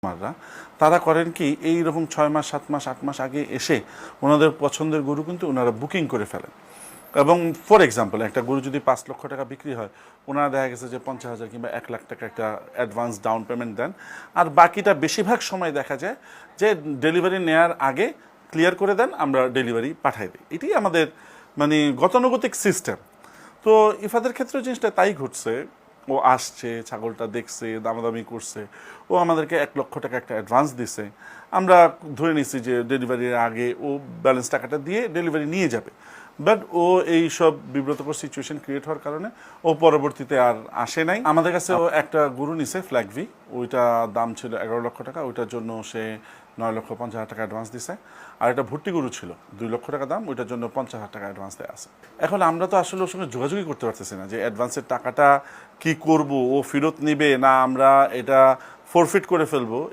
মাররা তারা করেন কি এই রকম 6 মাস 7 মাস 8 মাস আগে এসে ওনাদের পছন্দের গরু কিন্তু ওনারা বুকিং করে ফেলেন এবং ফর এক্সাম্পল একটা গরু যদি 5 লক্ষ টাকা বিক্রি হয় ওনারা দেখা গেছে যে 50,000 কিংবা 1 লাখ টাকা একটা অ্যাডভান্স ডাউন পেমেন্ট দেন আর বাকিটা বেশিরভাগ সময় দেখা যায় যে ডেলিভারি নেয়ার আগে ক্লিয়ার করে দেন আমরা ডেলিভারি পাঠাই দিই এটাই আমাদের মানে গতানুগতিক সিস্টেম তো ইফাদের ক্ষেত্রে জিনিসটা তাই ঘটছে ও আসছে ছাগলটা দেখছে দামাদামি করছে ও আমাদেরকে 1 লক্ষ টাকা একটা অ্যাডভান্স দিছে আমরা ধরে নিছি যে ডেলিভারির আগে ও ব্যালেন্স টাকাটা দিয়ে ডেলিভারি নিয়ে যাবে বাট ও এই সব বিব্রতকর সিচুয়েশন ক্রিয়েট হওয়ার কারণে ও পরবর্তীতে আর আসে নাই আমাদের কাছে ও একটা গরু নিছে ফ্ল্যাগভি ওইটা দাম ছিল 11 লক্ষ টাকা ওইটার জন্য সে 9,50,000 টাকা অ্যাডভান্স দিছে আর একটা ভর্তি গরু ছিল 2 লক্ষ টাকা দাম ওইটার জন্য 50,000 টাকা অ্যাডভান্স দেওয়া আছে এখন আমরা তো আসলে ওর সঙ্গে যোগাযোগই করতে পারতেছি না যে অ্যাডভান্সের টাকাটা কি করব ও ফেরত নিবে না আমরা এটা ফরফিট করে ফেলবো